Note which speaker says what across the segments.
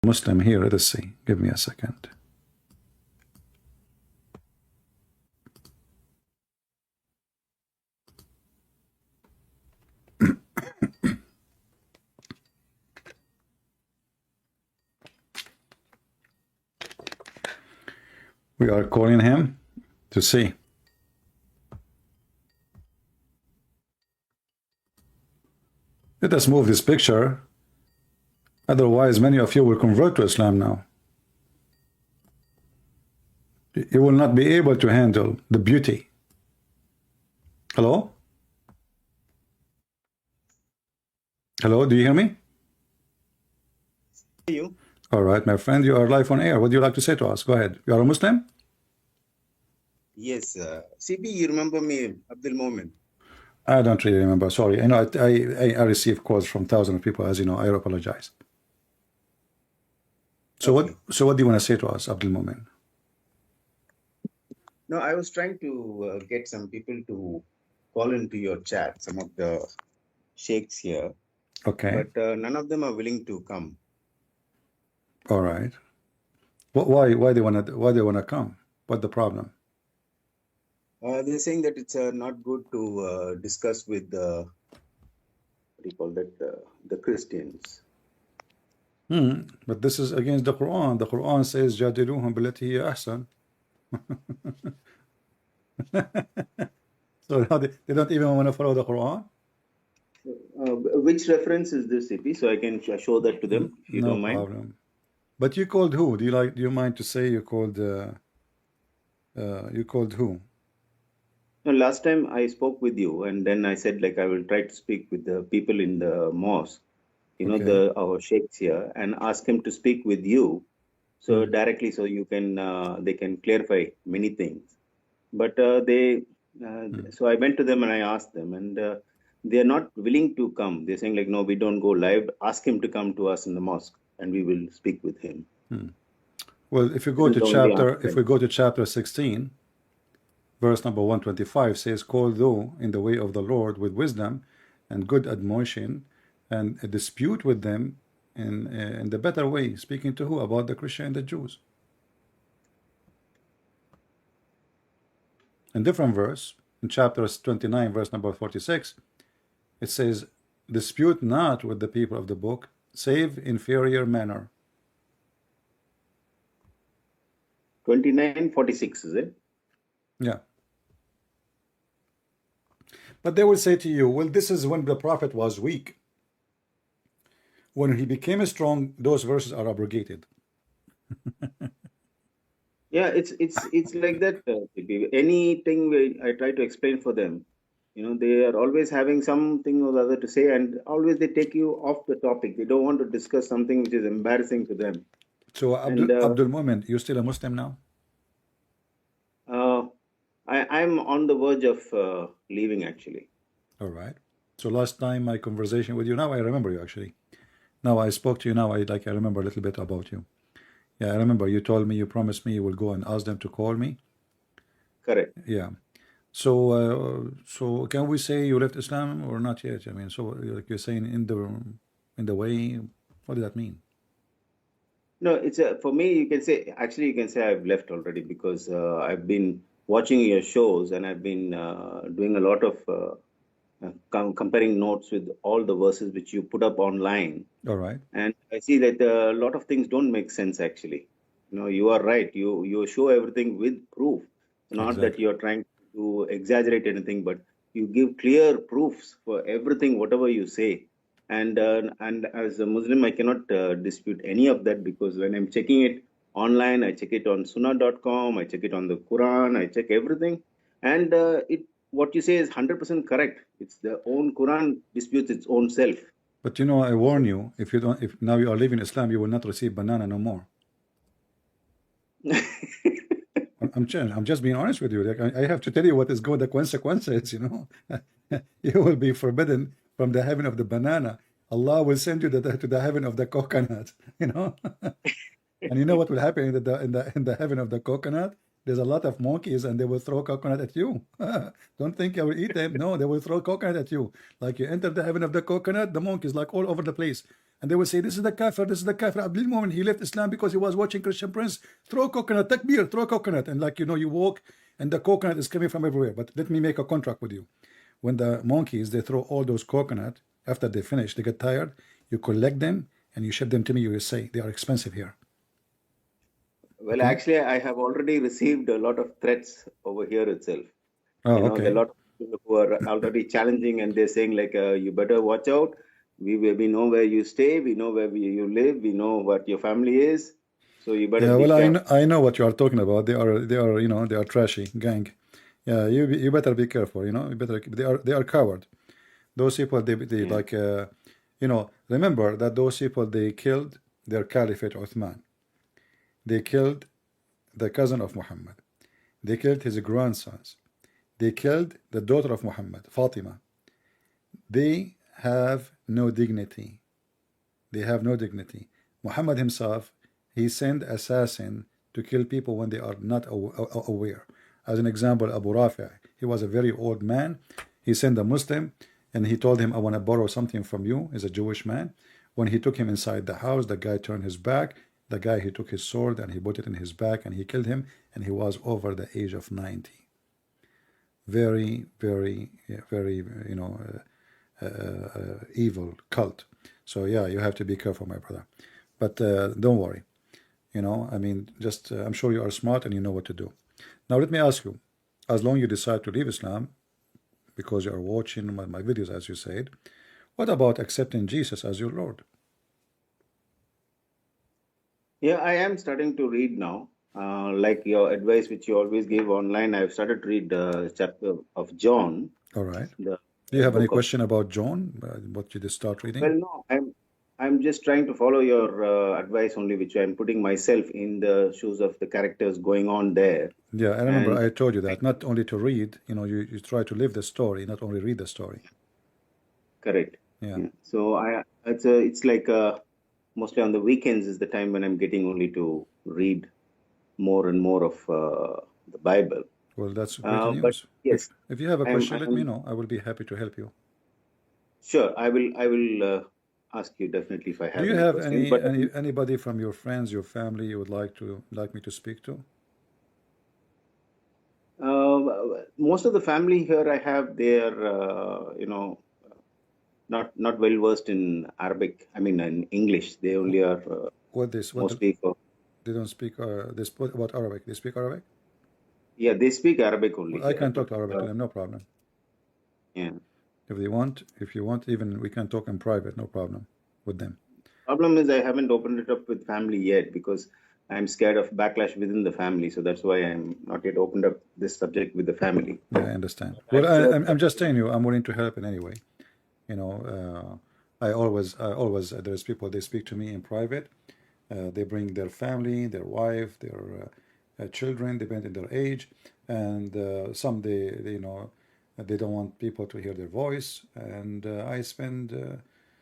Speaker 1: Muslim here. Let's see. Give me a second. We are calling him to see. Let us move this picture. Otherwise, many of you will convert to Islam now. You will not be able to handle the beauty. Hello? Hello, do you hear me?
Speaker 2: You?
Speaker 1: All right, my friend, you are live on air. What do you like to say to us? Go ahead. You are a Muslim?
Speaker 2: Yes. CB, you remember me, Abdul Moment?
Speaker 1: I don't really remember. Sorry. I know I receive calls from thousands of people. As you know, I apologize. So
Speaker 2: Okay.
Speaker 1: what do you want to say to us, Abdul Moment?
Speaker 2: No, I was trying to get some people to call into your chat, some of the sheikhs here,
Speaker 1: Okay.
Speaker 2: but none of them are willing to come.
Speaker 1: All right. Why they wanna come? What the problem?
Speaker 2: They're saying that it's not good to discuss with the, what do you call that, the Christians.
Speaker 1: But this is against the Quran. The Quran says جادلوهم بالتي هي أحسن. So now they don't even want to follow the Quran?
Speaker 2: Which reference is this, CP? So I can show that to them, if you
Speaker 1: No
Speaker 2: don't mind.
Speaker 1: problem. But you called who? Do you mind to say you called who?
Speaker 2: No, last time I spoke with you, and then I said like I will try to speak with the people in the mosque,
Speaker 1: Okay.
Speaker 2: our sheikhs here, and ask him to speak with you, so directly, so you can they can clarify many things. But so I went to them and I asked them, and they are not willing to come. They're saying like, no, we don't go live. Ask him to come to us in the mosque, and we will speak with him.
Speaker 1: Well, if you
Speaker 2: This
Speaker 1: go
Speaker 2: is
Speaker 1: to
Speaker 2: the only
Speaker 1: chapter, if
Speaker 2: answer.
Speaker 1: we go to chapter 16, verse number 125 says, "Call thou in the way of the Lord with wisdom and good admonition, and a dispute with them in the better way." Speaking to who? About the Christian and the Jews. In different verse, in chapter 29, verse number 46, it says, "Dispute not with the people of the book, save inferior manner."
Speaker 2: 29:46, is it?
Speaker 1: Yeah. But they will say to you, well, this is when the prophet was weak. When he became strong, those verses are abrogated.
Speaker 2: Yeah, it's like that. Anything I try to explain for them, they are always having something or the other to say, and always they take you off the topic. They don't want to discuss something which is embarrassing to them.
Speaker 1: So
Speaker 2: And
Speaker 1: Abdul Moment, you still a Muslim now?
Speaker 2: uh, I'm on the verge of leaving, actually.
Speaker 1: All right. So last time my conversation with you, now I remember you actually. Now I spoke to you. Now I remember a little bit about you. Yeah, I remember you told me, you promised me you will go and ask them to call me.
Speaker 2: Correct.
Speaker 1: Yeah. So so can we say you left Islam or not yet? I mean, so like you're saying in the way, what does that mean?
Speaker 2: No, it's for me. You can say I've left already because I've been watching your shows and I've been doing a lot of comparing notes with all the verses which you put up online.
Speaker 1: All right.
Speaker 2: And I see that a lot of things don't make sense actually. You are right. You show everything with proof, not that
Speaker 1: Exactly.
Speaker 2: you are trying to exaggerate anything, but you give clear proofs for everything, whatever you say. And as a Muslim, I cannot dispute any of that because when I'm checking it online, I check it on Sunnah.com, I check it on the Quran, I check everything, and it what you say is 100% correct. It's the own Quran disputes its own self.
Speaker 1: But you know, I warn you, if you don't, if now you are leaving Islam, you will not receive banana no more. I'm just being honest with you. Like I have to tell you what is good, the consequences, you know. You will be forbidden from the heaven of the banana. Allah will send you to the heaven of the coconut, you know. And you know what will happen in the heaven of the coconut? There's a lot of monkeys and they will throw coconut at you. Don't think I will eat them. No, they will throw coconut at you. Like you enter the heaven of the coconut, the monkeys like all over the place. And they will say, this is the kafir, this is the kafir. Abdul Moment, he left Islam because he was watching Christian Prince throw coconut, takbir, throw coconut. And like, you know, you walk and the coconut is coming from everywhere. But let me make a contract with you. When the monkeys, they throw all those coconut, after they finish, they get tired, you collect them and you ship them to me. You will say, they are expensive here.
Speaker 2: Well,
Speaker 1: Okay?
Speaker 2: actually, I have already received a lot of threats over here itself.
Speaker 1: Oh,
Speaker 2: You know, there are a
Speaker 1: okay.
Speaker 2: lot of people who are already challenging, and they're saying like, you better watch out. We know where you stay, we know where you live, we know what your family is, so you better
Speaker 1: Yeah,
Speaker 2: be
Speaker 1: well,
Speaker 2: careful.
Speaker 1: I know what you are talking about. They are, you know, they are trashy gang. Yeah, you better be careful. You know, you better. They are coward. Those people, they
Speaker 2: Yeah,
Speaker 1: like, you know. Remember that those people, they killed their caliphate Uthman. They killed the cousin of Muhammad. They killed his grandsons. They killed the daughter of Muhammad, Fatima. They have no dignity. They have no dignity. Muhammad himself, he sent assassin to kill people when they are not aware. As an example, Abu Rafi, he was a very old man. He sent a Muslim and he told him, I want to borrow something from you. He's a Jewish man. When he took him inside the house, the guy turned his back. The guy, he took his sword and he put it in his back and he killed him, and he was over the age of 90. Very, very, very, you know, evil cult. So yeah, you have to be careful, my brother. But don't worry. You know, I mean, just I'm sure you are smart and you know what to do. Now let me ask you, as long you decide to leave Islam because you are watching my videos, as you said, what about accepting Jesus as your Lord?
Speaker 2: yeah, I am starting to read now. Like your advice, which you always give online, I've started to read chapter of John,
Speaker 1: All right.
Speaker 2: the
Speaker 1: Do you have any
Speaker 2: book of.
Speaker 1: question about John? What you just start reading?
Speaker 2: Well, no, I'm just trying to follow your advice only, which I'm putting myself in the shoes of the characters going on there,
Speaker 1: Yeah, I remember
Speaker 2: and
Speaker 1: I told you
Speaker 2: I,
Speaker 1: that not only to read, you know, you try to live the story, not only read the story.
Speaker 2: correct.
Speaker 1: Yeah.
Speaker 2: Yeah. So it's like mostly on the weekends is the time when I'm getting only to read more and more of the Bible.
Speaker 1: Well, that's great
Speaker 2: But
Speaker 1: news.
Speaker 2: yes,
Speaker 1: If you have a
Speaker 2: I'm
Speaker 1: question, let me
Speaker 2: I'm
Speaker 1: know. I will be happy to help you.
Speaker 2: sure. I will ask you definitely if I
Speaker 1: Do
Speaker 2: have
Speaker 1: you
Speaker 2: any
Speaker 1: have
Speaker 2: questions. But
Speaker 1: anybody from your friends, your family you would like me to speak to?
Speaker 2: most of the family here I have, they're not well versed in Arabic. I mean in English. They only are
Speaker 1: What
Speaker 2: mostly for.
Speaker 1: they don't speak they speak about Arabic. They speak Arabic?
Speaker 2: Yeah, they speak Arabic only
Speaker 1: Well, I
Speaker 2: here.
Speaker 1: can
Speaker 2: But
Speaker 1: talk to Arabic to them, no problem.
Speaker 2: yeah,
Speaker 1: If you want, even we can talk in private, no problem with them.
Speaker 2: problem is I haven't opened it up with family yet because I'm scared of backlash within the family. So that's why I'm not yet opened up this subject with the family.
Speaker 1: Yeah, I understand. Well,
Speaker 2: I'm sure.
Speaker 1: I'm just telling you, I'm willing to help in any way. You know, I always there's people they speak to me in private. They bring their family, their wife, their children, depending on their age, and some they, you know, they don't want people to hear their voice. And I spend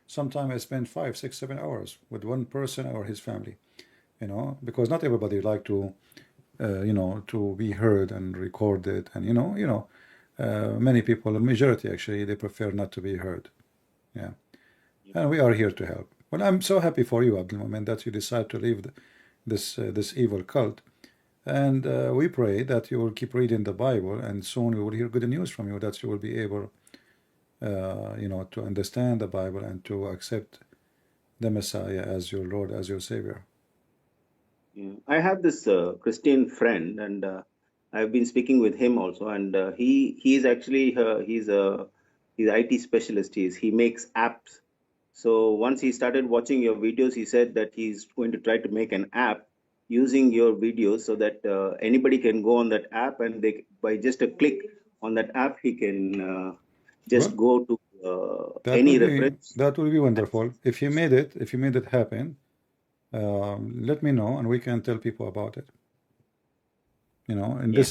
Speaker 1: sometime I spend 5, 6, 7 hours with one person or his family. You know, because not everybody like to you know, to be heard and recorded, and many people, a majority actually, they prefer not to be heard. Yeah, and we are here to help. Well, I'm so happy for you, Abdul Moment, that you decide to leave this evil cult, and we pray that you will keep reading the Bible, and soon we will hear good news from you that you will be able, you know, to understand the Bible and to accept the Messiah as your Lord, as your Savior.
Speaker 2: Yeah. I have this Christian friend, and I've been speaking with him also. And he's actually he's IT specialist. He makes apps. So once he started watching your videos, he said that he's going to try to make an app using your videos so that anybody can go on that app, and they by just a click on that app he can just
Speaker 1: Well,
Speaker 2: go to any reference.
Speaker 1: that will be wonderful. If you made it happen, let me know and we can tell people about it. You know,
Speaker 2: Yeah.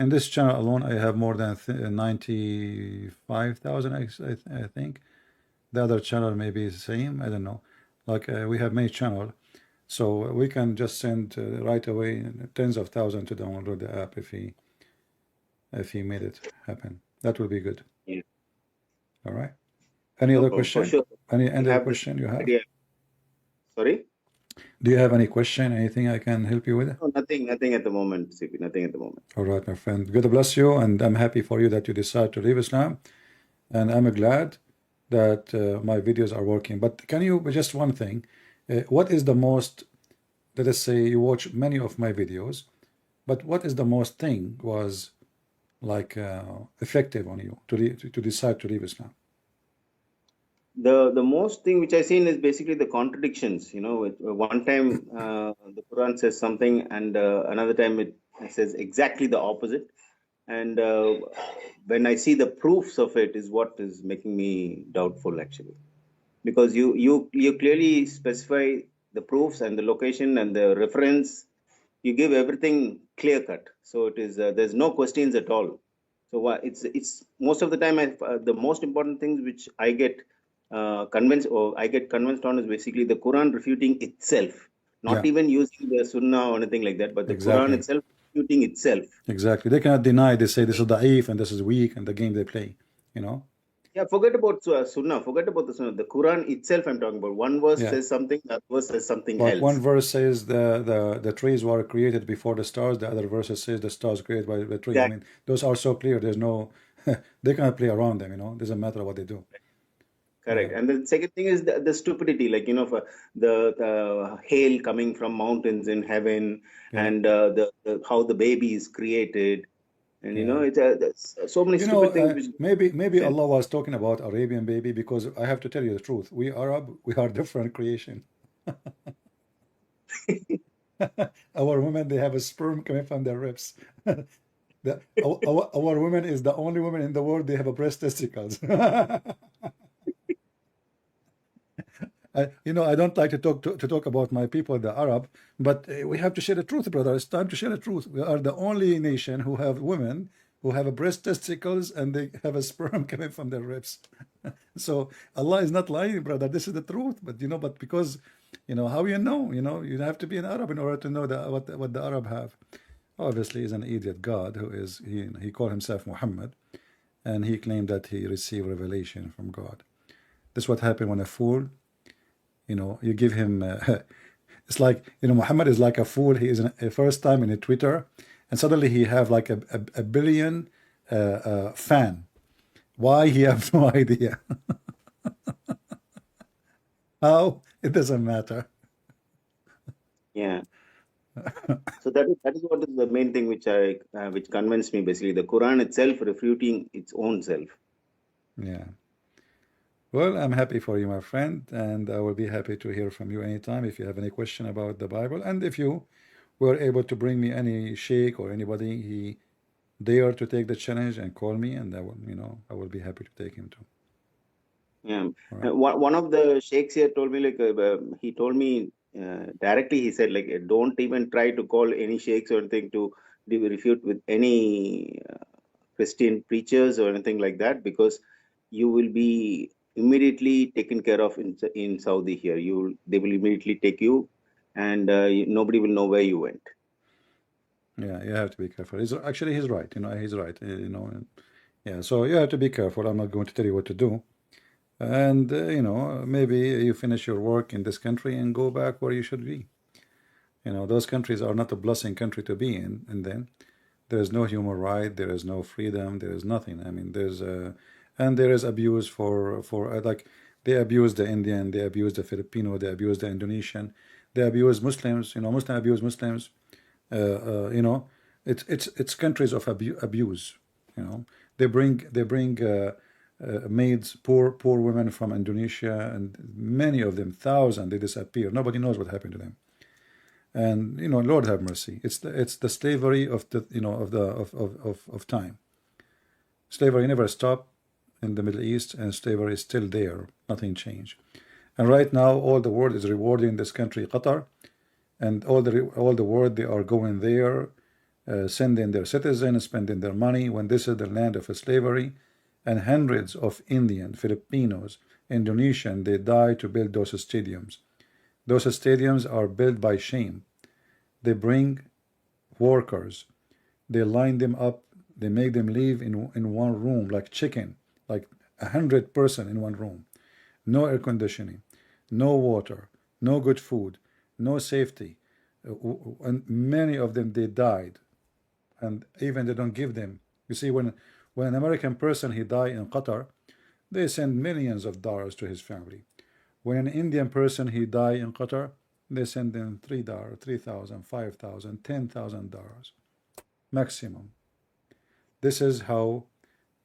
Speaker 1: in this channel alone, I have more than 95,000. I think the other channel may be the same. I don't know. Like we have many channel, so we can just send right away tens of thousands to download the app if he made it happen. That will be good.
Speaker 2: Yeah.
Speaker 1: All right. Any
Speaker 2: No
Speaker 1: other
Speaker 2: problem. For
Speaker 1: question?
Speaker 2: sure.
Speaker 1: Any
Speaker 2: We
Speaker 1: other
Speaker 2: have this
Speaker 1: question you have?
Speaker 2: idea. Sorry?
Speaker 1: Do you have any question? Anything I can help you with?
Speaker 2: No, nothing at the moment, CP. Nothing at the moment.
Speaker 1: All right, my friend. God bless you, and I'm happy for you that you decide to leave Islam, and I'm glad that my videos are working. But can you just one thing? What is the most? Let us say you watch many of my videos, but what is the most thing was like effective on you to decide to leave Islam?
Speaker 2: The most thing which I seen is basically the contradictions. One time the Quran says something, and another time it says exactly the opposite. And when I see the proofs of it, is what is making me doubtful actually, because you clearly specify the proofs and the location and the reference. You give everything clear cut, so it is there's no questions at all. So it's most of the time the most important things which I get convinced on is basically the Quran refuting itself, not
Speaker 1: Yeah,
Speaker 2: even using the Sunnah or anything like that, but the Quran
Speaker 1: exactly,
Speaker 2: itself refuting itself.
Speaker 1: exactly. They cannot deny. They say this is da'if and this is weak, and the game they play. You know.
Speaker 2: Yeah, forget about Sunnah. Forget about the Sunnah. The Quran itself, I'm talking about. One verse
Speaker 1: Yeah.
Speaker 2: says something, that verse says something
Speaker 1: Like one
Speaker 2: else.
Speaker 1: verse says the trees were created before the stars. The other verse says the stars created by the tree. I
Speaker 2: Exactly.
Speaker 1: mean, those are so clear. There's no, they cannot play around them. Doesn't matter what they do. Yeah,
Speaker 2: Correct. And the second thing is the stupidity, like, for the hail coming from mountains in heaven,
Speaker 1: yeah,
Speaker 2: and the how the baby is created. And,
Speaker 1: yeah.
Speaker 2: there's so many stupid things which don't
Speaker 1: Maybe
Speaker 2: make sense.
Speaker 1: Allah was talking about Arabian baby because I have to tell you the truth. We Arab, we are different creation. Our women, they have a sperm coming from their ribs. Our women is the only woman in the world they have a breast testicles. I don't like to talk about my people, the Arab, but we have to share the truth, brother. It's time to share the truth. We are the only nation who have women who have a breast testicles and they have a sperm coming from their ribs. So Allah is not lying, brother. This is the truth. But because, how you have to be an Arab in order to know what the Arab have. Obviously, he's an idiot God who is he called himself Muhammad, and he claimed that he received revelation from God. This is what happened when a fool, you give him. It's like Muhammad is like a fool. He is a first time in a Twitter, and suddenly he have like a billion fan. Why he have no idea. How it doesn't matter.
Speaker 2: Yeah. So that is what is the main thing which convinced me, basically the Quran itself refuting its own self.
Speaker 1: Yeah. Well, I'm happy for you, my friend, and I will be happy to hear from you anytime if you have any question about the Bible. And if you were able to bring me any sheikh or anybody he dare to take the challenge and call me, and I will be happy to take him too.
Speaker 2: Yeah.
Speaker 1: All right.
Speaker 2: One of the sheikhs here told me, like, he told me directly, he said, like, don't even try to call any sheikhs or anything to refute with any Christian preachers or anything like that, because you will be immediately taken care of in Saudi here. They will immediately take you, and nobody will know where you went.
Speaker 1: Yeah, you have to be careful. Actually, he's right. He's right. Yeah. So you have to be careful. I'm not going to tell you what to do. And maybe you finish your work in this country and go back where you should be. Those countries are not a blessing country to be in. And then there is no human right, there is no freedom, there is nothing. I mean, and there is abuse for like they abuse the Indian, they abuse the Filipino, they abuse the Indonesian, they abuse Muslims. Muslim abuse Muslims. Uh, uh, you know, it's countries of abuse. They bring maids, poor women from Indonesia, and many of them, thousands, they disappear. Nobody knows what happened to them. And Lord have mercy. It's the slavery of the of time. Slavery never stopped in the Middle East, and slavery is still there. Nothing changed. And right now, all the world is rewarding this country, Qatar, and all the world they are going there, sending their citizens, spending their money when this is the land of slavery, and hundreds of Indian, Filipinos, Indonesian they die to build those stadiums. Those stadiums are built by shame. They bring workers, they line them up, they make them live in one room like chicken, like 100 person in one room. No air conditioning, no water, no good food, no safety, and many of them they died, and even they don't give them. You see, when an American person he died in Qatar, they send millions of dollars to his family. When an Indian person he died in Qatar, they send them $3, 3,000, 5,000, $10,000 maximum. This is how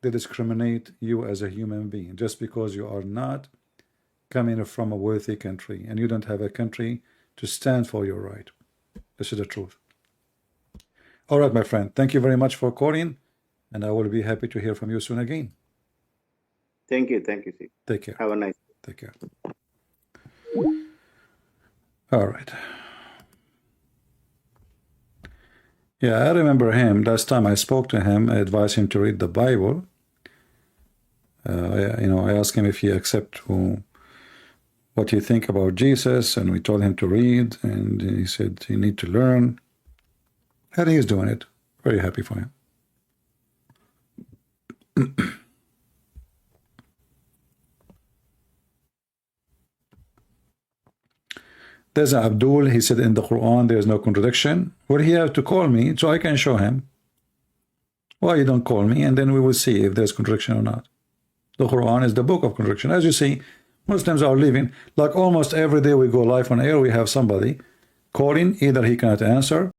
Speaker 1: they discriminate you as a human being, just because you are not coming from a wealthy country and you don't have a country to stand for your right. This is the truth. All right, my friend, thank you very much for calling, and I will be happy to hear from you soon again.
Speaker 2: Thank you, see.
Speaker 1: Take care.
Speaker 2: Have a nice day.
Speaker 1: Take care. All right. Yeah, I remember him. Last time I spoke to him, I advised him to read the Bible. I asked him if he accepts what you think about Jesus, and we told him to read, and he said you need to learn. And he's doing it. Very happy for him. There's Abdhool, he said in the Quran there is no contradiction. Well, he has to call me so I can show him. Why you don't call me, and then we will see if there's contradiction or not. The Quran is the book of contradiction. As you see, Muslims are living, like almost every day we go live on air, we have somebody calling, either he cannot answer,